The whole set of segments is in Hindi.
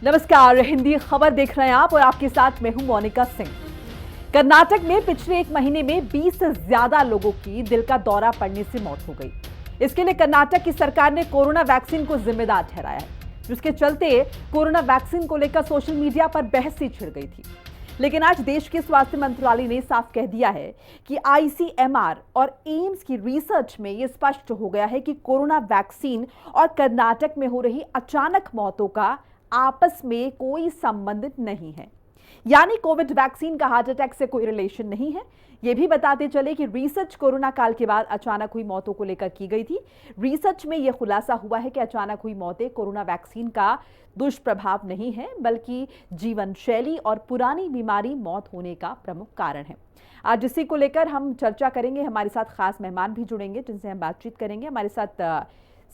नमस्कार, हिंदी खबर देख रहे हैं आप और आपके साथ मैं हूं मोनिका सिंह। कर्नाटक में पिछले एक महीने में 20 से ज्यादा लोगों की दिल का दौरा पड़ने से मौत हो गई। इसके लिए कर्नाटक की सरकार ने कोरोना वैक्सीन को जिम्मेदार ठहराया है, जिसके चलते कोरोना वैक्सीन को लेकर सोशल मीडिया पर बहस सी छिड़ गई थी। लेकिन आज देश के स्वास्थ्य मंत्रालय ने साफ कह दिया है कि आईसीएमआर और एम्स की रिसर्च में यह स्पष्ट हो गया है कि कोरोना वैक्सीन और कर्नाटक में हो रही अचानक मौतों का आपस में कोई संबंध नहीं है। यानी कोविड वैक्सीन का हार्ट अटैक से कोई रिलेशन नहीं है। यह भी बताते चले कि रिसर्च कोरोना काल के बाद अचानक हुई मौतों को लेकर की गई थी। रिसर्च में यह खुलासा हुआ है कि अचानक हुई मौतें कोरोना वैक्सीन का दुष्प्रभाव नहीं है, बल्कि जीवन शैली और पुरानी बीमारी मौत होने का प्रमुख कारण है। आज इसी को लेकर हम चर्चा करेंगे। हमारे साथ खास मेहमान भी जुड़ेंगे जिनसे हम बातचीत करेंगे। हमारे साथ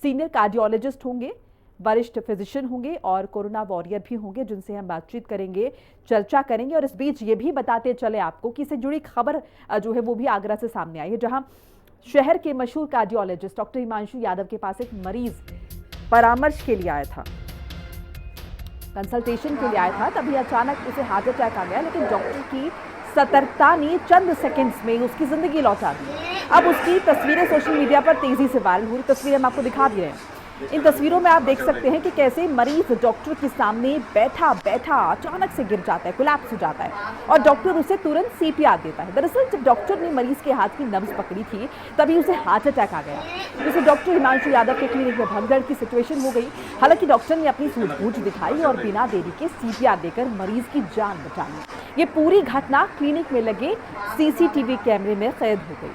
सीनियर कार्डियोलॉजिस्ट होंगे, वरिष्ठ फिजिशियन होंगे और कोरोना वॉरियर भी होंगे जिनसे हम बातचीत करेंगे, चर्चा करेंगे। और इस बीच ये भी बताते चले आपको कि इससे जुड़ी खबर जो है वो भी आगरा से सामने आई है, जहां शहर के मशहूर कार्डियोलॉजिस्ट डॉक्टर हिमांशु यादव के पास एक मरीज परामर्श के लिए आया था, कंसल्टेशन के लिए आया था। तभी अचानक उसे हार्ट अटैक आ गया, लेकिन डॉक्टर की सतर्कता ने चंद सेकंड्स में उसकी जिंदगी लौटा दी। अब उसकी तस्वीरें सोशल मीडिया पर तेजी से वायरल हो रही। तस्वीरें हम आपको दिखा भी रहे हैं। इन तस्वीरों में आप देख सकते हैं कि कैसे मरीज डॉक्टर के सामने बैठा बैठा अचानक से गिर जाता है, कोलैप्स हो जाता है और डॉक्टर उसे तुरंत सीपीआर देता है। दरअसल जब डॉक्टर ने मरीज के हाथ की नब्ज पकड़ी थी तभी उसे हार्ट अटैक आ गया, जिससे डॉक्टर हिमांशु यादव के क्लिनिक में भगदड़ की सिचुएशन हो गई। हालांकि डॉक्टर ने अपनी सूझबूझ दिखाई और बिना देरी के सीपीआर देकर मरीज की जान बचा ली। ये पूरी घटना क्लिनिक में लगे सीसीटीवी कैमरे में कैद हो गई।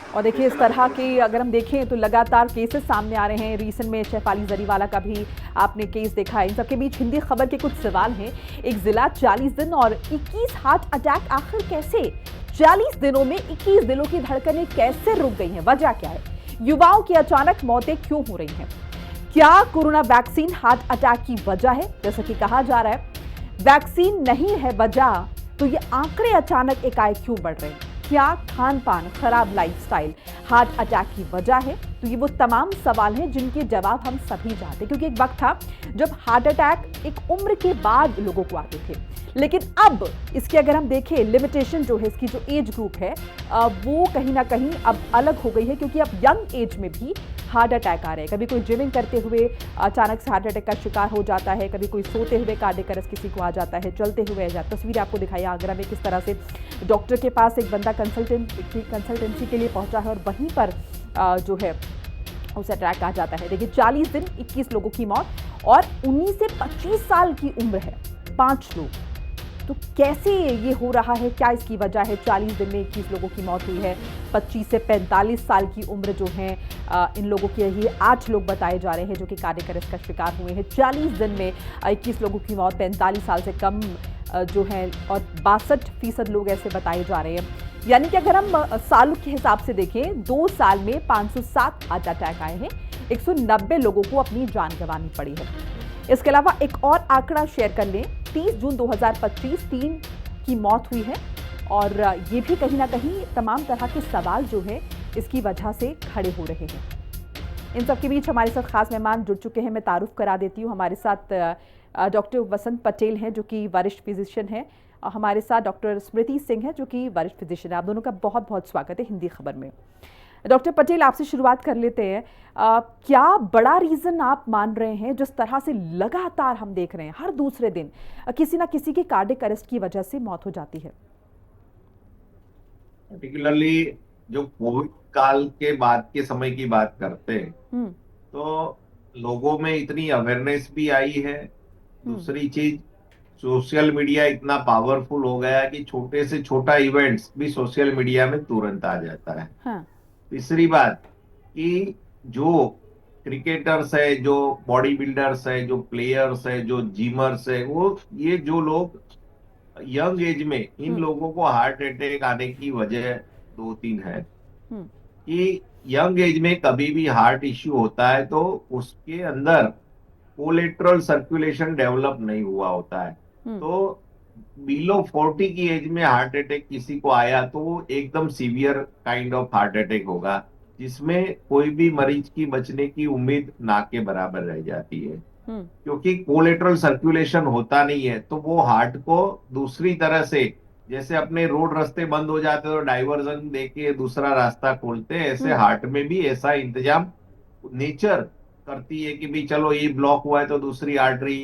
और देखिए, इस तरह के अगर हम देखें तो लगातार केसेस सामने आ रहे हैं। रीसेंट में शैफाली जरीवाला का भी आपने केस देखा है। इन सबके बीच हिंदी खबर के कुछ सवाल हैं। एक जिला 40 दिन और 21 हार्ट अटैक, आखिर कैसे? 40 दिनों में 21 दिलों की धड़कनें कैसे रुक गई हैं? वजह क्या है? युवाओं की अचानक मौतें क्यों हो रही हैं? क्या कोरोना वैक्सीन हार्ट अटैक की वजह है, जैसा कि कहा जा रहा है? वैक्सीन नहीं है वजह, तो ये आंकड़े अचानक एकाएक क्यों बढ़ रहे हैं? क्या खान पान, खराब लाइफस्टाइल हार्ट अटैक की वजह है? तो ये वो तमाम सवाल हैं जिनके जवाब हम सभी चाहते हैं, क्योंकि एक वक्त था जब हार्ट अटैक एक उम्र के बाद लोगों को आते थे, लेकिन अब इसके अगर हम देखें लिमिटेशन जो है, इसकी जो एज ग्रुप है वो कहीं ना कहीं अब अलग हो गई है, क्योंकि अब यंग एज में भी हार्ट अटैक आ रहे हैं। कभी कोई जिमिंग करते हुए अचानक से हार्ट अटैक का शिकार हो जाता है, कभी कोई सोते हुए कार्डियक अरेस्ट किसी को आ जाता है, चलते हुए आ जाता है। तस्वीर आपको दिखाई आगरा में किस तरह से डॉक्टर के पास एक बंदा कंसल्टेंसी के लिए पहुंचा है और वहीं पर जो है उसे अटैक आ जाता है। देखिए, 40 दिन 21 लोगों की मौत और 19 से 25 साल की उम्र है 5 लोग। तो कैसे ये हो रहा है? क्या इसकी वजह है? 40 दिन में 21 लोगों की मौत हुई है। 25 से 45 साल की उम्र जो है इन लोगों की ये 8 लोग बताए जा रहे हैं जो कि कार्डियक अरेस्ट का शिकार हुए हैं। 40 दिन में 21 लोगों की मौत, 45 साल से कम जो है, और 62% लोग ऐसे बताए जा रहे हैं। यानी कि अगर हम सालों के हिसाब से देखें, 2 साल में 507 हार्ट अटैक आए हैं, 190 लोगों को अपनी जान गंवानी पड़ी है। इसके अलावा एक और आंकड़ा शेयर कर लें, 30 जून 2025 3 की मौत हुई है और ये भी कहीं ना कहीं तमाम तरह के सवाल जो है इसकी वजह से खड़े हो रहे हैं। इन सबके बीच हमारे साथ खास मेहमान जुड़ चुके हैं। मैं तारुफ करा देती हूँ। हमारे साथ डॉक्टर वसंत पटेल हैं जो कि वरिष्ठ फिजिशियन हैं, और हमारे साथ डॉक्टर स्मृति सिंह हैं जो कि वरिष्ठ फिजिशियन है। आप दोनों का बहुत बहुत स्वागत है हिंदी खबर में। डॉक्टर पटेल, आपसे शुरुआत कर लेते हैं। क्या बड़ा रीजन आप मान रहे हैं जिस तरह से लगातार हम देख रहे हैं हर दूसरे दिन किसी ना किसी की कार्डियक अरेस्ट की वजह से मौत हो जाती है? पर्टिकुलरली जो कोविड काल के बाद के समय की बात करते हैं तो लोगों में इतनी अवेयरनेस भी आई है। दूसरी चीज, सोशल मीडिया इतना पावरफुल हो गया है कि छोटे से छोटा इवेंट्स भी सोशल मीडिया में तुरंत आ जाता है। हाँ। तीसरी बात कि जो क्रिकेटर्स है, जो बॉडी बिल्डर्स है, जो प्लेयर्स है, जो जिमर्स है, वो ये जो लोग यंग एज में इन लोगों को हार्ट अटैक आने की वजह 2-3 है कि यंग एज में कभी भी हार्ट इश्यू होता है तो उसके अंदर कोलेट्रल सर्कुलेशन डेवलप नहीं हुआ होता है। तो बिलो 40 की एज में हार्ट अटैक किसी को आया तो वो एकदम severe kind of heart attack होगा, जिसमें कोई भी मरीज की बचने की उम्मीद ना के बराबर रह जाती है। हम्म। क्योंकि कोलेटरल सर्कुलेशन होता नहीं है, तो वो हार्ट को दूसरी तरह से, जैसे अपने रोड रास्ते बंद हो जाते तो डाइवर्जन देके दूसरा रास्ता खोलते हैं, ऐसे हम्म। हार्ट में भी ऐसा इंतजाम नेचर करती है कि भाई चलो ये ब्लॉक हुआ है तो दूसरी आर्टरी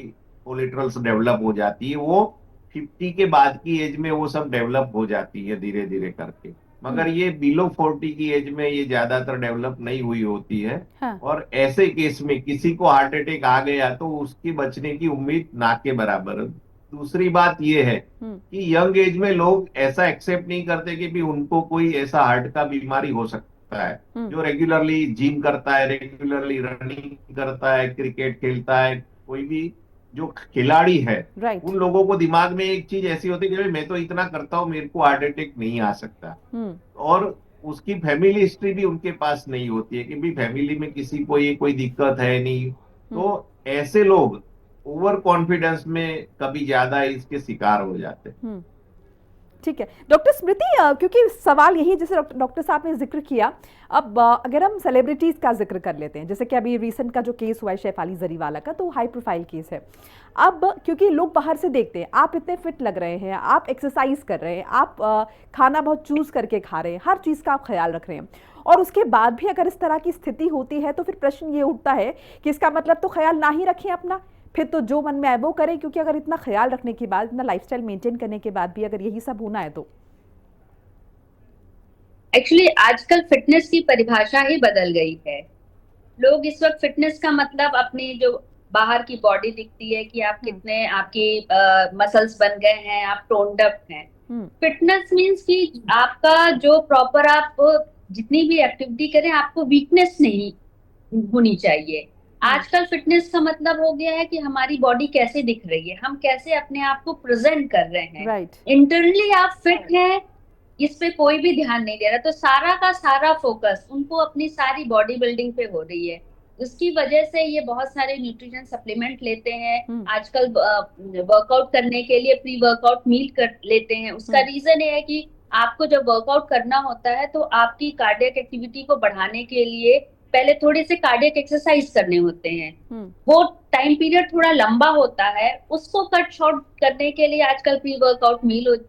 कोलेटरल्स डेवलप हो जाती है। वो 50 के बाद की एज में वो सब डेवलप हो जाती है धीरे धीरे करके। हम्म। मगर ये बिलो 40 की एज में ये ज्यादातर डेवलप नहीं हुई होती है। हाँ। और ऐसे केस में किसी को हार्ट अटैक आ गया तो उसकी बचने की उम्मीद ना के बराबर है। दूसरी बात यह है हम्म। कि यंग एज में लोग ऐसा एक्सेप्ट नहीं करते कि भी उनको कोई ऐसा हार्ट का बीमारी हो सकता है। हम्म। जो रेगुलरली जिम करता है, रेगुलरली रनिंग करता है, क्रिकेट खेलता है, कोई भी जो खिलाड़ी है, राइट। उन लोगों को दिमाग में एक चीज ऐसी होती है कि भाई मैं तो इतना करता हूं, मेरे को हार्ट अटैक नहीं आ सकता। हम्म। और उसकी फैमिली हिस्ट्री भी उनके पास नहीं होती है कि भी फैमिली में किसी को ये कोई दिक्कत है नहीं। तो हम्म। ऐसे लोग ओवर कॉन्फिडेंस में कभी ज्यादा इसके शिकार हो जाते हैं। हम्म। ठीक है डॉक्टर स्मृति, क्योंकि सवाल यही जैसे डॉक्टर साहब ने जिक्र किया। अब अगर हम सेलिब्रिटीज का जिक्र कर लेते हैं, जैसे कि अभी रिसेंट का जो केस हुआ है शेफाली जरीवाला का, तो हाई प्रोफाइल केस है। अब क्योंकि लोग बाहर से देखते हैं आप इतने फिट लग रहे हैं, आप एक्सरसाइज कर रहे हैं, आप खाना बहुत चूज करके खा रहे हैं, हर चीज़ का आप ख्याल रख रहे हैं, और उसके बाद भी अगर इस तरह की स्थिति होती है तो फिर प्रश्न ये उठता है कि इसका मतलब तो ख्याल ना ही रखें अपना, फिर तो जो मन में आए वो करें। क्योंकि अगर इतना ख्याल रखने के बाद, इतना लाइफस्टाइल मेंटेन करने के बाद भी अगर यही सब होना है तो। एक्चुअली आजकल फिटनेस की परिभाषा ही बदल गई है। लोग इस वक्त फिटनेस का मतलब अपनी जो बाहर की बॉडी दिखती है कि आप हम्म। कितने आपकी मसल्स बन गए हैं, आप टोन्ड अप हैं। हम्म। फिटनेस मींस कि आपका जो प्रॉपर आप जितनी भी एक्टिविटी करें आपको वीकनेस नहीं होनी चाहिए। हम्म। आजकल फिटनेस का मतलब हो गया है कि हमारी बॉडी कैसे दिख रही है, हम कैसे अपने आप को प्रेजेंट कर रहे हैं। राइट। इंटरनली आप फिट हैं, इस पे कोई भी ध्यान नहीं दे रहा, तो सारा का सारा फोकस उनको अपनी सारी बॉडी बिल्डिंग पे हो रही है। उसकी वजह से ये बहुत सारे न्यूट्रिशन सप्लीमेंट लेते हैं हम्म। आजकल। वर्कआउट करने के लिए प्री वर्कआउट मील कर लेते हैं। उसका हम्म। रीजन ये है कि आपको जब वर्कआउट करना होता है तो आपकी कार्डियक एक्टिविटी को बढ़ाने के लिए पहले थोड़े से कार्डियक एक्सरसाइज करने होते हैं। हम्म। वो टाइम पीरियड थोड़ा लंबा होता है, उसको कट शॉर्ट करने के लिए आजकल प्री वर्कआउट मील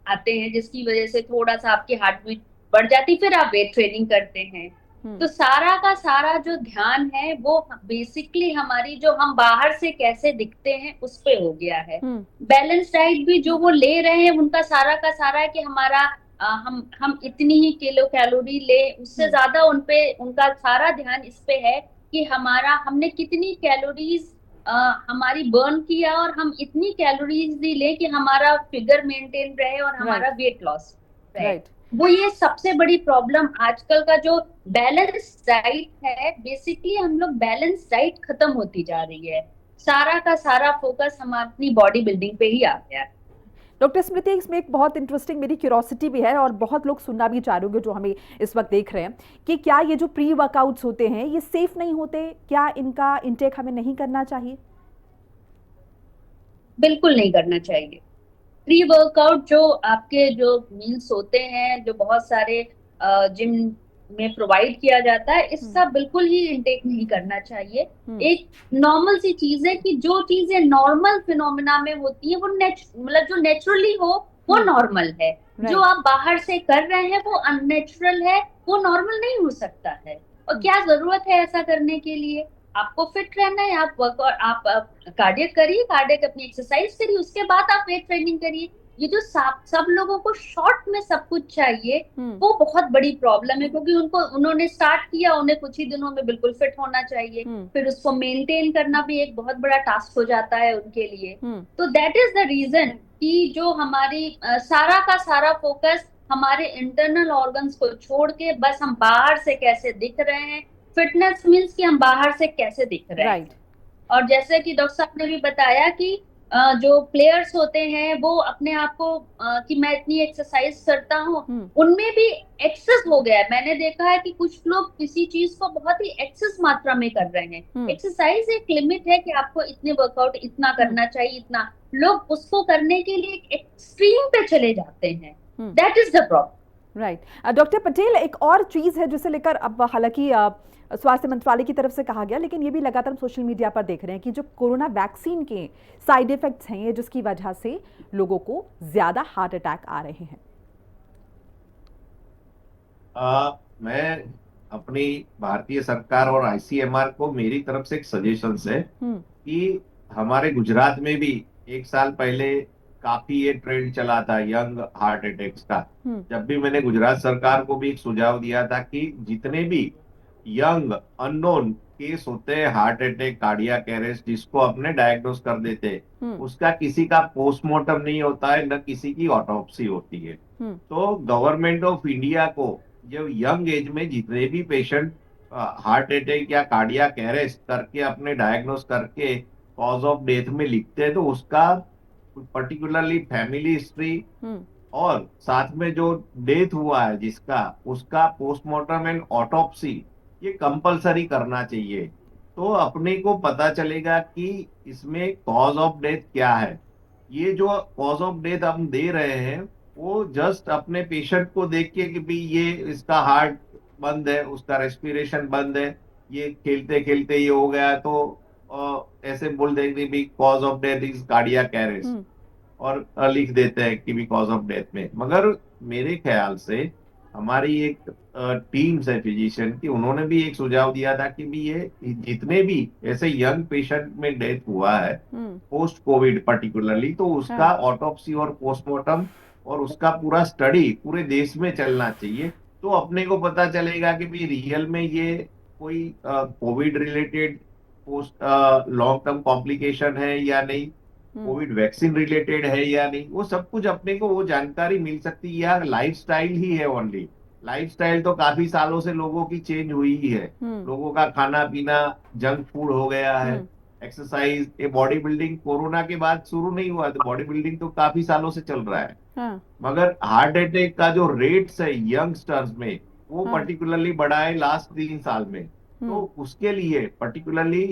आते हैं, जिसकी वजह से थोड़ा सा आपकी हार्ट बीट बढ़ जाती, फिर आप वेट ट्रेनिंग करते हैं। हम्म। तो सारा का सारा जो ध्यान है वो बेसिकली हमारी जो हम बाहर से कैसे दिखते हैं उस पे हो गया है। हम्म। बैलेंस डाइट भी जो वो ले रहे हैं उनका सारा का सारा है कि हमारा हम इतनी ही किलो कैलोरी ले, उससे हम्म। ज्यादा उनपे उनका सारा ध्यान इस पे है कि हमारा हमने कितनी कैलोरीज हमारी बर्न किया और हम इतनी कैलोरीज भी लें कि हमारा फिगर मेंटेन रहे और हमारा राइट। वेट लॉस रहे। राइट। वो ये सबसे बड़ी प्रॉब्लम आजकल का जो बैलेंस डाइट है, बेसिकली हम लोग बैलेंस डाइट खत्म होती जा रही है। सारा का सारा फोकस हम अपनी बॉडी बिल्डिंग पे ही आ गया है। डॉक्टर स्मृति, इसमें एक बहुत इंटरेस्टिंग मेरी क्यूरोसिटी भी है और बहुत लोग सुनना भी चाह रहे होंगे जो हमें इस वक्त देख रहे हैं, कि क्या ये जो प्री वर्कआउट्स होते हैं ये सेफ नहीं होते? क्या इनका इंटेक हमें नहीं करना चाहिए? बिल्कुल नहीं करना चाहिए। प्री वर्कआउट जो आपके जो मील्स होते हैं, जो बहुत सारे जिम में प्रोवाइड किया जाता है, हम्म। इसका बिल्कुल ही इंटेक नहीं करना चाहिए। हम्म। एक नॉर्मल सी चीज है कि जो चीजें नॉर्मल फिनोमिना में होती है वो मतलब जो नेचुरली हो वो हम्म। नॉर्मल है। जो राइट। आप बाहर से कर रहे हैं वो अननेचुरल है, वो नॉर्मल नहीं हो सकता है। और हम्म। क्या जरूरत है ऐसा करने के लिए? आपको फिट रहना है, आप वर्कआउट आप कार्डियक करिए, कार्डियक अपनी एक्सरसाइज करिए, उसके बाद आप वेट ट्रेनिंग करिए। ये जो सब लोगों को शॉर्ट में सब कुछ चाहिए, हम्म। वो बहुत बड़ी प्रॉब्लम है। क्योंकि उन्होंने स्टार्ट किया, उन्हें कुछ ही दिनों में बिल्कुल फिट होना चाहिए, हम्म। फिर उसको मेंटेन करना भी एक बहुत बड़ा टास्क हो जाता है उनके लिए। हम्म। तो दैट इज द रीजन कि जो हमारी सारा का सारा फोकस हमारे इंटरनल ऑर्गन्स को छोड़ के बस हम बाहर से कैसे दिख रहे हैं। फिटनेस मीन्स कि हम बाहर से कैसे दिख रहे हैं। राइट। और जैसे कि डॉक्टर साहब ने भी बताया कि जो प्लेयर्स होते हैं वो अपने आप को कि मैं इतनी एक्सरसाइज करता हूँ, उनमें भी एक्सेस हो गया है। मैंने देखा है कि कुछ लोग किसी चीज को बहुत ही एक्सेस मात्रा में कर रहे हैं। एक्सरसाइज एक लिमिट है कि आपको इतने वर्कआउट इतना करना चाहिए, इतना लोग उसको करने के लिए एक एक्सट्रीम पे चले जाते हैं। That is the problem. Right. Doctor Patel, एक और चीज है जिसे लेकर अब हालांकि स्वास्थ्य मंत्रालय की तरफ से कहा गया, लेकिन ये भी लगातार हम सोशल मीडिया पर देख रहे हैं कि जो कोरोना वैक्सीन के साइड इफेक्ट्स हैं, ये जिसकी वजह से लोगों को ज्यादा हार्ट अटैक आ रहे हैं। मैं अपनी भारतीय सरकार और आईसीएमआर को मेरी तरफ से एक सजेशन है कि हमारे गुजरात में भी एक साल पहले काफी ये ट्रेंड चला था यंग हार्ट अटैक्स का। जब भी मैंने गुजरात सरकार को भी एक सुझाव दिया था कि जितने भी यंग अननोन केस होते हैं हार्ट अटैक, कार्डियक अरेस्ट, जिसको अपने डायग्नोस कर देते हैं, उसका किसी का पोस्टमार्टम नहीं होता है, न किसी की ऑटोप्सी होती है। तो गवर्नमेंट ऑफ इंडिया को जो यंग एज में जितने भी पेशेंट हार्ट अटैक या कार्डियक अरेस्ट करके अपने डायग्नोस करके कॉज ऑफ डेथ में लिखते हैं, तो उसका पर्टिकुलरली फैमिली हिस्ट्री और साथ में जो डेथ हुआ है जिसका, उसका पोस्टमार्टम एंड ऑटोप्सी ये कंपलसरी करना चाहिए। तो अपने को पता चलेगा कि इसमें कॉज ऑफ डेथ क्या है। ये जो कॉज ऑफ डेथ हम दे रहे हैं वो जस्ट अपने पेशेंट को देख के कि भाई ये इसका हार्ट बंद है, उसका रेस्पिरेशन बंद है, ये खेलते खेलते ये हो गया, तो ऐसे बोल देंगे भी cause of death is cardiac arrest और लिख देते हैं कि भी कॉज ऑफ डेथ में। मगर मेरे ख्याल से हमारी एक टीम है फिजिशियन की, उन्होंने भी एक सुझाव दिया था कि भी ये जितने भी ऐसे यंग पेशेंट में डेथ हुआ है पोस्ट कोविड पर्टिकुलरली, तो उसका ऑटोप्सी और पोस्टमार्टम और उसका पूरा स्टडी पूरे देश में चलना चाहिए। तो अपने को पता चलेगा कि भी रियल में ये कोई Covid related post long term complication है या नहीं, कोविड वैक्सीन रिलेटेड है या नहीं, वो सब कुछ अपने को वो जानकारी मिल सकती है। यार लाइफस्टाइल ही है ओनली, लाइफस्टाइल तो काफी सालों से लोगों की चेंज हुई ही है। लोगों का खाना पीना जंक फूड हो गया है, एक्सरसाइज, ये बॉडी बिल्डिंग कोरोना के बाद शुरू नहीं हुआ, तो बॉडी बिल्डिंग तो काफी सालों से चल रहा है। मगर हार्ट अटैक का जो रेट्स है यंगस्टर्स में वो पर्टिकुलरली बढ़ा है लास्ट 3 साल में। तो उसके लिए पर्टिकुलरली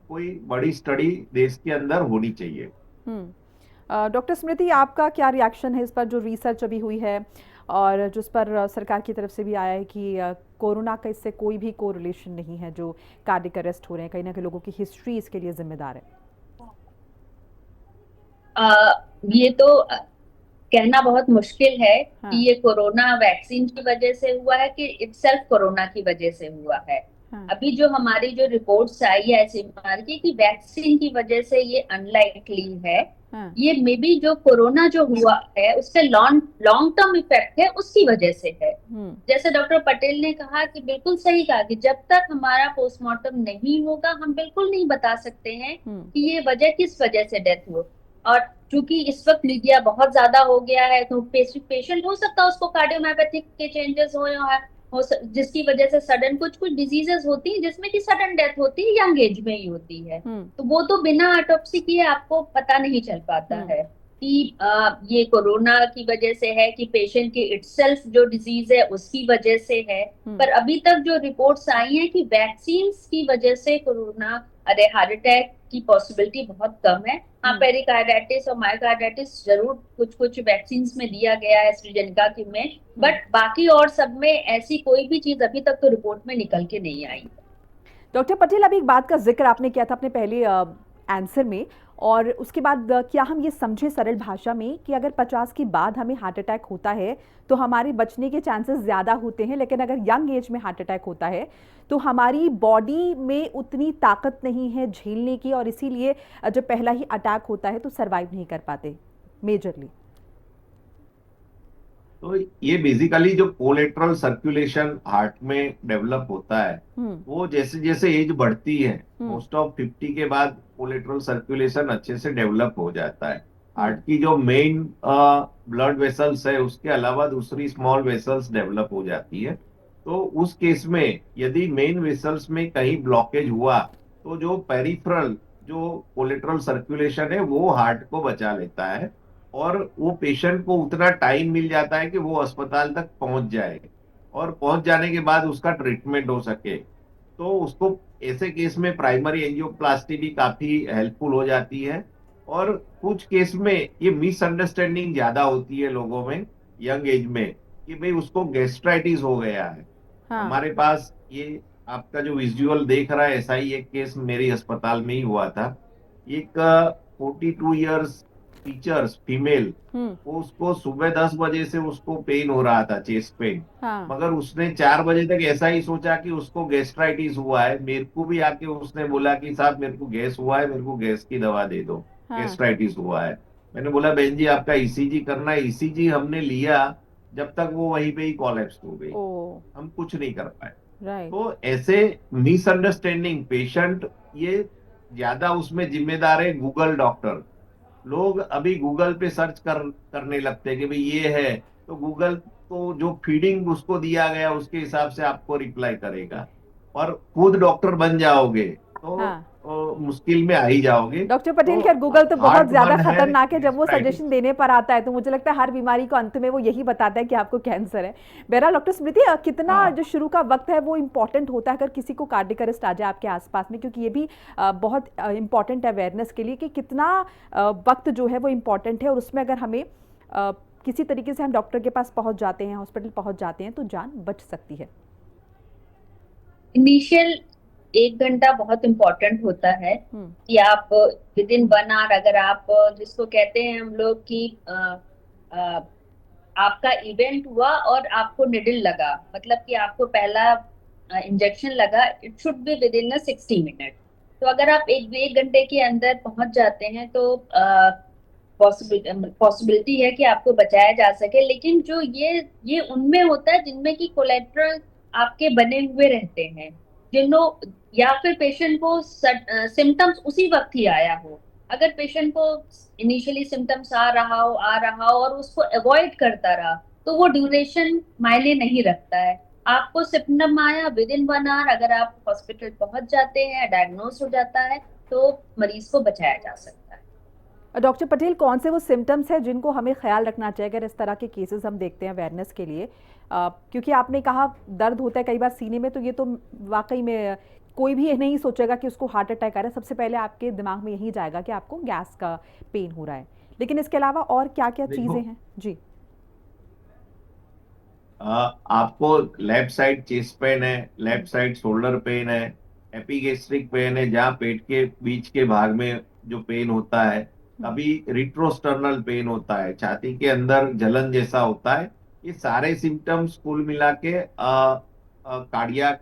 कोई बड़ी स्टडी देश के अंदर होनी चाहिए। डॉक्टर स्मृति, आपका क्या रिएक्शन है इस पर जो रिसर्च अभी हुई है और जिस पर सरकार की तरफ से भी आया है कि कोरोना का इससे कोई भी कोरिलेशन नहीं है, जो कार्डियक अरेस्ट हो रहे हैं कहीं ना कहीं लोगों की हिस्ट्री इसके लिए जिम्मेदार है? ये तो कहना बहुत मुश्किल है कि ये कोरोना वैक्सीन की वजह से हुआ है कि इटसेल्फ कोरोना की वजह से हुआ है। अभी जो हमारी जो रिपोर्ट्स आई है आईसीएमआर की कि वैक्सीन की वजह से ये अनलाइकली है, ये मे बी जो कोरोना जो हुआ है उससे लॉन्ग टर्म इफेक्ट है उसकी वजह से है। जैसे डॉक्टर पटेल ने कहा कि बिल्कुल सही कहा कि जब तक हमारा पोस्टमार्टम नहीं होगा हम बिल्कुल नहीं बता सकते हैं कि ये वजह किस वजह से डेथ हो। और चूंकि इस वक्त मीडिया बहुत ज्यादा हो गया है तो पेशेंट हो सकता है उसको कार्डियोमायोपैथिक के चेंजेस हो जिसकी वजह से सडन कुछ डिजीजेस होती हैं जिसमें कि सडन डेथ होती है, यंग एज में ही होती है। तो वो तो बिना ऑटोप्सी किए आपको पता नहीं चल पाता है कि ये कोरोना की वजह से है कि पेशेंट की इटसेल्फ जो डिजीज है उसकी वजह से है। पर अभी तक जो रिपोर्ट्स आई हैं कि वैक्सीन की वजह से कोरोना हार्ट अटैक की पॉसिबिलिटी बहुत कम है। हाँ, पेरिकार्डाइटिस और मायोकार्डाइटिस जरूर कुछ वैक्सीन में दिया गया है एस्ट्राजेनेका की में, बट बाकी और सब में ऐसी कोई भी चीज अभी तक तो रिपोर्ट में निकल के नहीं आई। डॉक्टर पटेल, अभी एक बात का जिक्र आपने किया था अपने पहले आंसर में, और उसके बाद क्या हम ये समझे सरल भाषा में कि अगर 50 के बाद हमें हार्ट अटैक होता है तो हमारे बचने के चांसेस ज़्यादा होते हैं, लेकिन अगर यंग एज में हार्ट अटैक होता है तो हमारी बॉडी में उतनी ताकत नहीं है झेलने की, और इसीलिए जब पहला ही अटैक होता है तो सर्वाइव नहीं कर पाते मेजरली? तो ये बेसिकली जो कोलेट्रल सर्कुलेशन हार्ट में डेवलप होता है वो जैसे जैसे एज बढ़ती है मोस्ट ऑफ 50 के बाद कोलेट्रल सर्कुलेशन अच्छे से डेवलप हो जाता है। हार्ट की जो मेन ब्लड वेसल्स है उसके अलावा दूसरी स्मॉल वेसल्स डेवलप हो जाती है। तो उस केस में यदि मेन वेसल्स में कहीं ब्लॉकेज हुआ तो जो पेरिफेरल जो कोलेट्रल सर्कुलेशन है वो हार्ट को बचा लेता है, और वो पेशेंट को उतना टाइम मिल जाता है कि वो अस्पताल तक पहुंच जाए, और पहुंच जाने के बाद उसका ट्रीटमेंट हो सके। तो उसको ऐसे केस में प्राइमरी एंजियोप्लास्टी भी काफी हेल्पफुल हो जाती है। और कुछ केस में ये मिसअंडरस्टैंडिंग ज्यादा होती है लोगों में, यंग एज में, कि भाई उसको गैस्ट्राइटिस हो गया है। हाँ। हमारे पास ये आपका जो विजुअल देख रहा है, ऐसा ही एक केस मेरे अस्पताल में ही हुआ था। एक 42 ईयर्स टीचर्स फीमेल, हम्म। वो उसको सुबह 10 बजे से उसको पेन हो रहा था, चेस्ट पेन। हाँ। मगर उसने 4 बजे तक ऐसा ही सोचा कि उसको गैस्ट्राइटिस हुआ है। मेरे को भी आके उसने बोला कि साहब मेरे को गैस हुआ है, मेरे को गैस की दवा दे दो, हाँ। गैस्ट्राइटिस हुआ है। मैंने बोला बहन जी आपका ईसीजी करना है। ईसीजी हमने लिया, जब तक वो वहीं पे ही कोलैप्स हो गई, ओ। हम कुछ नहीं कर पाए। राइट। तो ऐसे मिसअंडरस्टैंडिंग पेशेंट, ये ज्यादा उसमें जिम्मेदार है गूगल डॉक्टर। लोग अभी गूगल पे सर्च करने लगते हैं कि भाई ये है, तो गूगल तो जो फीडिंग उसको दिया गया उसके हिसाब से आपको रिप्लाई करेगा, और खुद डॉक्टर बन जाओगे तो हाँ। मुश्किल में आ ही जाओगे। डॉक्टर पटेल, तो खैर गूगल तो बहुत हार्ट ज्यादा वन है खतरनाक है। जब वो गैस्ट्राइटिस। सजेशन देने पर आता है तो मुझे लगता है हर बीमारी को अंत में वो यही बताता है कि आपको कैंसर है। बहरहाल डॉक्टर स्मृति, कितना हाँ जो शुरू का वक्त है वो इंपॉर्टेंट होता है अगर किसी को कार्डियक अरेस्ट आ जाए आपके आसपास में, क्योंकि ये भी बहुत इंपॉर्टेंट है अवेयरनेस के लिए कि कितना वक्त जो है वो इंपॉर्टेंट है, और उसमें अगर हमें किसी तरीके से हम डॉक्टर के पास पहुंच जाते हैं, हॉस्पिटल पहुंच जाते हैं, तो जान बच सकती है। इनिशियल 1 घंटा बहुत इम्पोर्टेंट होता है हम्म। कि आप विद इन 1 आवर, अगर आप जिसको कहते हैं हम लोग कि अ, आपका इवेंट हुआ और आपको निडल लगा, मतलब कि आपको पहला इंजेक्शन लगा, it should be with in 60 minute. तो अगर आप 1 घंटे के अंदर पहुंच जाते हैं तो पॉसिबिलिटी है कि आपको बचाया जा सके। लेकिन जो ये उनमें होता है जिनमें कि कोलेट्रल आपके बने हुए रहते हैं, जिन लोग, या फिर पेशेंट को सिम्टम्स उसी वक्त ही आया हो। अगर पेशेंट को इनिशियली सिम्टम्स आ रहा हो और उसको अवॉइड करता रहा, तो वो ड्यूरेशन मायने नहीं रखता है। आपको सिम्टम आया विद इन 1 आवर, अगर आप हॉस्पिटल पहुंच जाते हैं, डायग्नोस हो जाता है, तो मरीज को बचाया जा सकता है। डॉक्टर पटेल, कौन से वो सिम्टम्स हैं जिनको हमें ख्याल रखना चाहिए अगर इस तरह के केसेस हम देखते हैं अवेयरनेस के लिए? क्योंकि आपने कहा दर्द होता है कई बार सीने में, तो ये तो वाकई में कोई भी ये नहीं सोचेगा कि उसको हार्ट अटैक आ रहा है। सबसे पहले आपके दिमाग में यही जाएगा कि आपको गैस का पेन हो रहा है। लेकिन इसके अलावा और क्या क्या देखो, चीज़ें हैं जी? आपको लेफ्ट साइड चेस्ट पेन है, लेफ्ट साइड शोल्डर पेन है, एपिगेस्ट्रिक पेन है जहाँ पेट के बीच के भाग में जो पेन होता है, हम्म। कभी रिट्रोस्टर्नल पेन होता है, छाती के अंदर जलन जैसा होता है। ये सारे सिम्टम्स कुल मिला के कार्डियक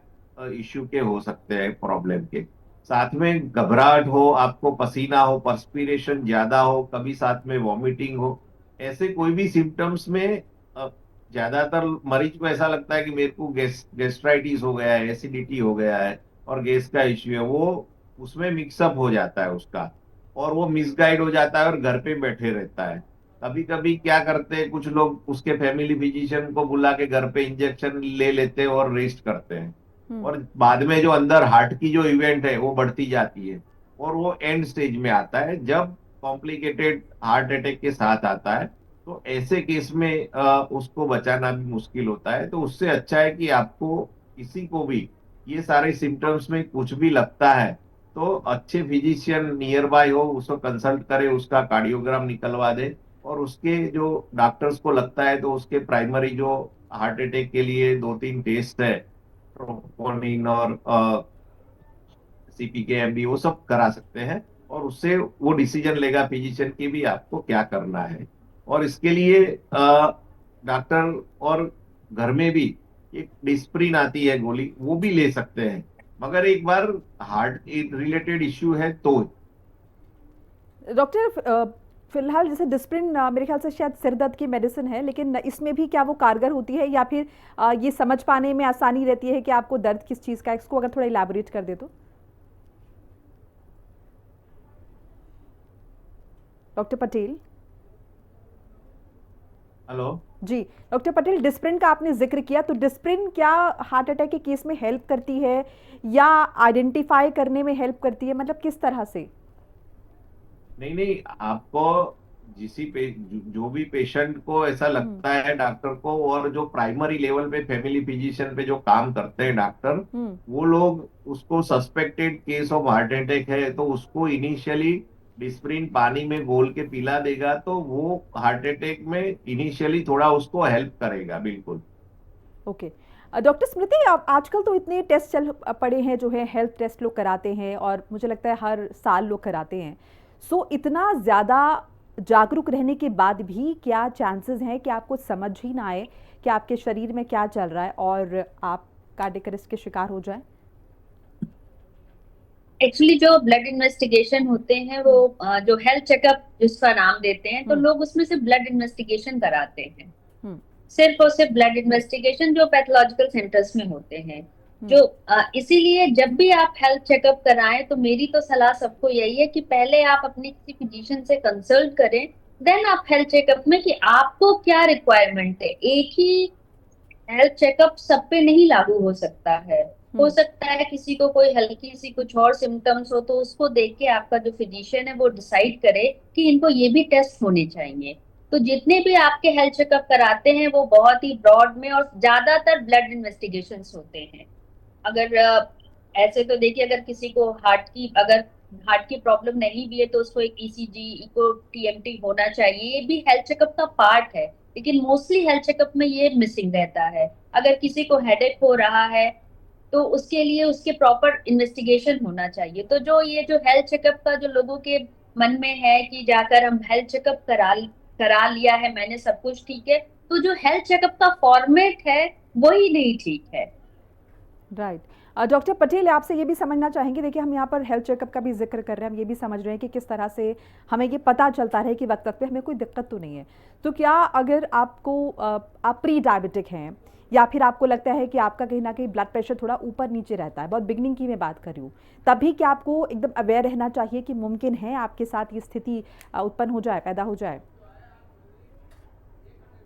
इश्यू के हो सकते हैं, प्रॉब्लम के। साथ में घबराहट हो, आपको पसीना हो, पर्सपिरेशन ज्यादा हो, कभी साथ में वॉमिटिंग हो, ऐसे कोई भी सिम्टम्स में ज्यादातर मरीज को ऐसा लगता है कि मेरे को गैस्ट्राइटिस हो गया है, एसिडिटी हो गया है, और गैस का इश्यू है। वो उसमें मिक्सअप हो जाता है उसका, और वो मिसगाइड हो जाता है और घर पे बैठे रहता है। कभी कभी क्या करते हैं कुछ लोग, उसके फैमिली फिजिशियन को बुला के घर पे इंजेक्शन ले लेते हैं और रेस्ट करते हैं, हम्म। और बाद में जो अंदर हार्ट की जो इवेंट है वो बढ़ती जाती है, और वो एंड स्टेज में आता है जब कॉम्प्लिकेटेड हार्ट अटैक के साथ आता है। तो ऐसे केस में उसको बचाना भी मुश्किल होता है। तो उससे अच्छा है कि आपको, किसी को भी ये सारे सिम्टम्स में कुछ भी लगता है, तो अच्छे फिजिशियन नियर बाय हो, उसको कंसल्ट करे, उसका कार्डियोग्राम निकलवा दे, और उसके जो डॉक्टर्स को लगता है तो उसके प्राइमरी जो हार्ट अटैक के लिए 2-3 टेस्ट है, ट्रोपोनिन और CPK-MB, वो सब करा सकते हैं, और उससे वो डिसीजन लेगा फिजिशियन की भी आपको क्या करना है। और इसके लिए डॉक्टर, और घर में भी एक डिस्प्रिन आती है गोली, वो भी ले सकते हैं, मगर एक बार हार्ट रिलेटेड इश्यू है तो। डॉक्टर, फिलहाल जैसे डिस्प्रिन मेरे ख्याल से शायद सिर दर्द की मेडिसिन है, लेकिन इसमें भी क्या वो कारगर होती है, या फिर ये समझ पाने में आसानी रहती है कि आपको दर्द किस चीज़ का है? इसको अगर थोड़ा इलैबोरेट कर दे तो। डॉक्टर पटेल। हेलो। जी डॉक्टर पटेल, डिस्प्रिन का आपने जिक्र किया, तो डिस्प्रिन क्या हार्ट अटैक के केस में हेल्प करती है या आइडेंटिफाई करने में हेल्प करती है, मतलब किस तरह से? नहीं नहीं, आपको जो भी पेशेंट को ऐसा हम्म। लगता है डॉक्टर को, और जो प्राइमरी लेवल पे फैमिली फिजिशियन पे जो काम करते हैं डॉक्टर, हम्म। वो लोग उसको suspected case of heart attack है तो उसको इनिशियली डिस्प्रिन पानी में घोल के पिला देगा, तो वो हार्ट अटैक में इनिशियली थोड़ा उसको हेल्प करेगा, बिल्कुल। ओके। डॉक्टर स्मृति, अब आजकल तो इतने टेस्ट चल पड़े हैं जो है, हेल्थ टेस्ट लोग कराते हैं और मुझे लगता है हर साल लोग कराते हैं। सो इतना ज़्यादा जागरूक रहने के बाद भी क्या चांसेस हैं कि आपको समझ ही ना आए कि आपके शरीर में क्या चल रहा है और आप कार्डियक अरेस्ट के शिकार हो जाएं? एक्चुअली जो ब्लड इन्वेस्टिगेशन होते हैं वो हम्म। जो हेल्थ चेकअप जिसका नाम देते हैं, तो हम्म। लोग उसमें से ब्लड इन्वेस्टिगेशन कराते हैं। हम्म। सिर्फ और सिर्फ ब्लड इन्वेस्टिगेशन जो पैथोलॉजिकल सेंटर्स में होते हैं। हम्म। जो इसीलिए जब भी आप हेल्थ चेकअप कराएं तो मेरी तो सलाह सबको यही है कि पहले आप अपने किसी फिजिशियन से कंसल्ट करें, देन आप हेल्थ चेकअप में कि आपको क्या रिक्वायरमेंट है। एक ही हेल्थ चेकअप सब पे नहीं लागू हो सकता है। हो हम्म। सकता है किसी को कोई हल्की सी कुछ और सिम्टम्स हो, तो उसको देख के आपका जो फिजिशियन है वो डिसाइड करे कि इनको ये भी टेस्ट होने चाहिए। तो जितने भी आपके हेल्थ चेकअप कराते हैं वो बहुत ही ब्रॉड में और ज्यादातर ब्लड इन्वेस्टिगेशंस होते हैं। अगर ऐसे तो देखिए, अगर किसी को अगर हार्ट की प्रॉब्लम नहीं भी है तो उसको एक ईसीजी, इको, टीएमटी होना चाहिए। ये भी हेल्थ चेकअप का पार्ट है, लेकिन मोस्टली हेल्थ चेकअप में ये मिसिंग रहता है। अगर किसी को हेडेक हो रहा है तो उसके लिए उसके प्रॉपर इन्वेस्टिगेशन होना चाहिए। तो जो ये जो हेल्थ चेकअप का जो लोगों के मन में है कि जाकर हम हेल्थ चेकअप करा लिया है मैंने, सब कुछ ठीक है, तो जो हेल्थ चेकअप का फॉर्मेट है वही नहीं ठीक है। राइट। डॉक्टर पटेल, आपसे ये भी समझना चाहेंगे, देखिए हम यहाँ पर हेल्थ चेकअप का भी जिक्र कर रहे हैं, हम ये भी समझ रहे हैं कि किस तरह से हमें ये पता चलता रहे कि वक्त वक्त पे हमें कोई दिक्कत तो नहीं है। तो क्या अगर आपको आप प्री डायबिटिक हैं या फिर आपको लगता है कि आपका कहीं ना कहीं ब्लड प्रेशर थोड़ा ऊपर नीचे रहता है, बहुत बिगनिंग की मैं बात कर रही हूँ, तभी क्या आपको एकदम अवेयर रहना चाहिए कि मुमकिन है आपके साथ ये स्थिति उत्पन्न हो जाए, पैदा हो जाए?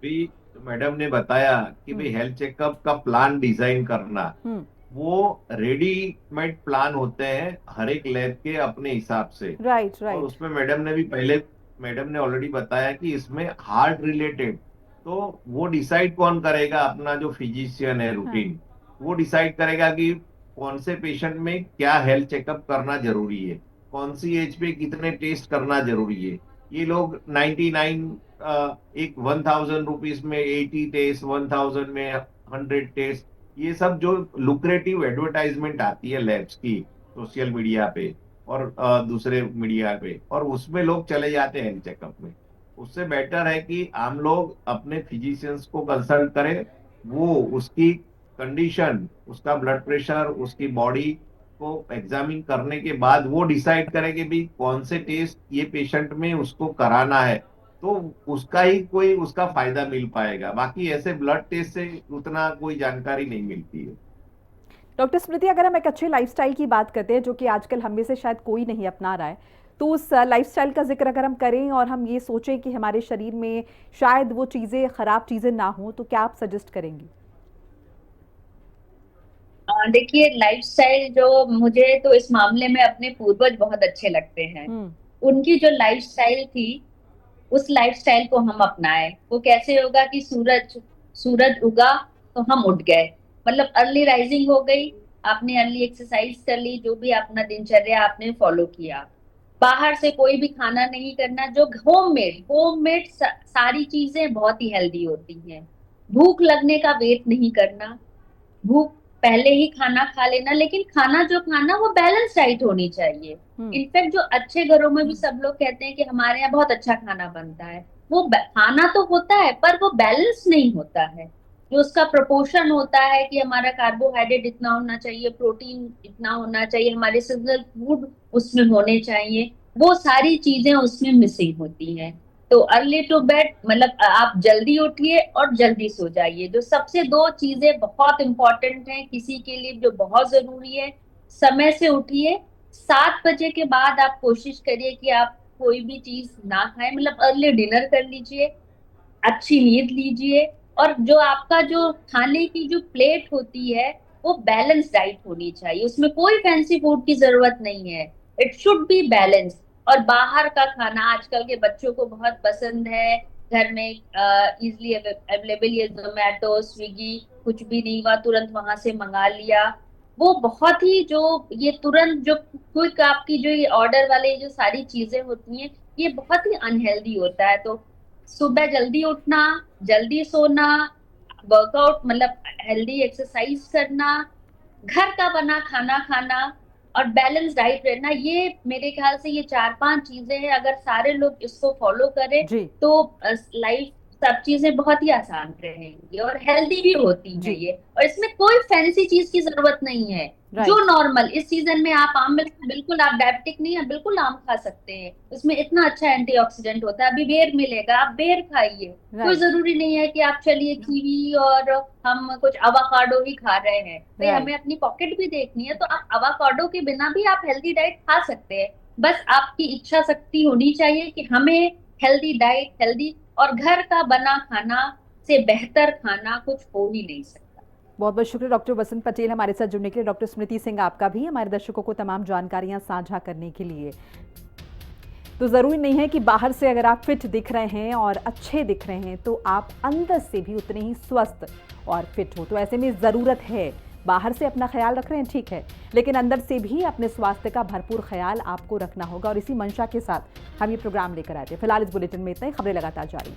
भी मैडम ने बताया कि भाई हम्म। हेल्थ चेकअप का प्लान डिजाइन करना, हम्म। वो रेडीमेड प्लान होते हैं हर एक लैब के अपने हिसाब से। राइट। और राइट। उसमें मैडम ने ऑलरेडी बताया कि इसमें हार्ट रिलेटेड, तो वो डिसाइड कौन करेगा, अपना जो फिजिशियन है हाँ। रूटीन, वो डिसाइड करेगा कि कौन से पेशेंट में क्या हेल्थ चेकअप करना जरूरी है, कौन सी एज पे कितने टेस्ट करना जरूरी है। ये लोग 99, एक 1000 रुपीज में 80 टेस्ट, 1000 में 100 टेस्ट, ये सब जो लुक्रेटिव एडवर्टाइजमेंट आती है लैब्स की सोशल मीडिया पे और दूसरे मीडिया पे, और उसमें लोग चले जाते हैं चेकअप में। उससे बेटर है कि आम लोग अपने फिजिशियंस को कंसल्ट करें। वो उसकी कंडीशन, उसका ब्लड प्रेशर, उसकी बॉडी को एग्जामिन करने के बाद वो डिसाइड करे कि भाई कौन से टेस्ट ये पेशेंट में उसको कराना है, तो उसका ही कोई उसका फायदा मिल पाएगा। बाकी ऐसे ब्लड टेस्ट से उतना कोई जानकारी नहीं मिलती है। डॉक्टर स्मृति, अगर हम एक अच्छे लाइफस्टाइल की बात करते हैं जो कि आजकल हम में से शायद कोई नहीं अपना रहा है, तो उस लाइफस्टाइल का जिक्र अगर हम करें और हम ये सोचें कि हमारे शरीर में शायद वो चीज़ें, खराब चीज़ें ना हो, तो क्या आप सजेस्ट करेंगी? देखिए, लाइफस्टाइल जो मुझे तो इस मामले में अपने पूर्वज बहुत अच्छे लगते हैं। हम्म। उनकी जो लाइफस्टाइल थी उस लाइफस्टाइल को हम अपनाएं। वो कैसे होगा कि सूरज सूरज उगा तो हम उठ गए, मतलब अर्ली राइजिंग हो गई, आपने अर्ली एक्सरसाइज कर ली, जो भी अपना दिनचर्या आपने फॉलो किया। बाहर से कोई भी खाना नहीं करना, जो होममेड सारी चीजें बहुत ही हेल्दी होती हैं। भूख लगने का वेट नहीं करना, भूख पहले ही खाना खा लेना, लेकिन खाना जो खाना वो बैलेंस डाइट होनी चाहिए। हम्म। इनफैक्ट जो अच्छे घरों में भी सब लोग कहते हैं कि हमारे यहाँ बहुत अच्छा खाना बनता है, वो खाना तो होता है पर वो बैलेंस नहीं होता है। जो उसका प्रोपोर्शन होता है कि हमारा कार्बोहाइड्रेट इतना होना चाहिए, प्रोटीन इतना होना चाहिए, हमारे सीजनल फूड उसमें होने चाहिए, वो सारी चीजें उसमें मिसिंग होती हैं। तो अर्ली टू बेड मतलब आप जल्दी उठिए और जल्दी सो जाइए। जो सबसे दो चीजें बहुत इंपॉर्टेंट हैं किसी के लिए, जो बहुत जरूरी है, समय से उठिए। 7 बजे के बाद आप कोशिश करिए कि आप कोई भी चीज ना खाएं, मतलब अर्ली डिनर कर लीजिए, अच्छी नींद लीजिए। और जो आपका जो खाने की जो प्लेट होती है वो बैलेंस डाइट होनी चाहिए, उसमें कोई फैंसी फूड की जरूरत नहीं है। It should be balance. और बाहर का खाना आजकल के बच्चों को बहुत पसंद है। घर में इजिली अवेलेबल, ये जोमेटो स्विगी, कुछ भी नहीं हुआ तुरंत वहां से मंगा लिया। वो बहुत ही जो ये तुरंत जो क्विक आपकी जो ये ऑर्डर वाले जो सारी चीजें होती हैं, ये बहुत ही अनहेल्दी होता है। तो सुबह जल्दी उठना, जल्दी सोना, वर्कआउट मतलब हेल्दी एक्सरसाइज करना, घर का बना खाना खाना और बैलेंस डाइट रहना, ये मेरे ख्याल से ये 4-5 चीजें हैं। अगर सारे लोग इसको फॉलो करें जी तो लाइफ सब चीजें बहुत ही आसान रहेंगी और हेल्दी भी होती जी है ये। और इसमें कोई फैंसी चीज की जरूरत नहीं है। जो राइट। नॉर्मल इस सीजन में आप आम, बिल्कुल आप डायबिटिक नहीं है, बिल्कुल आम खा सकते हैं। इसमें इतना अच्छा एंटीऑक्सीडेंट होता है। अभी बेर मिलेगा, आप बेर खाइए। कोई राइट। जरूरी नहीं है कि आप चलिए कीवी और हम कुछ अवाकाडो ही खा रहे हैं। भाई राइट। हमें अपनी पॉकेट भी देखनी है, तो आप अवाकाडो के बिना भी आप हेल्दी डाइट खा सकते हैं। बस आपकी इच्छा शक्ति होनी चाहिए कि हमें हेल्दी डाइट, हेल्दी और घर का बना खाना से बेहतर खाना कुछ हो ही नहीं सकता। बहुत बहुत शुक्रिया डॉक्टर बसंत पटेल हमारे साथ जुड़ने के लिए। डॉक्टर स्मृति सिंह आपका भी हमारे दर्शकों को तमाम जानकारियां साझा करने के लिए। तो ज़रूरी नहीं है कि बाहर से अगर आप फिट दिख रहे हैं और अच्छे दिख रहे हैं तो आप अंदर से भी उतने ही स्वस्थ और फिट हो। तो ऐसे में ज़रूरत है, बाहर से अपना ख्याल रख रहे हैं ठीक है, लेकिन अंदर से भी अपने स्वास्थ्य का भरपूर ख्याल आपको रखना होगा। और इसी मंशा के साथ हम ये प्रोग्राम लेकर आए थे। फिलहाल इस बुलेटिन में इतना ही, खबरें लगातार जारी।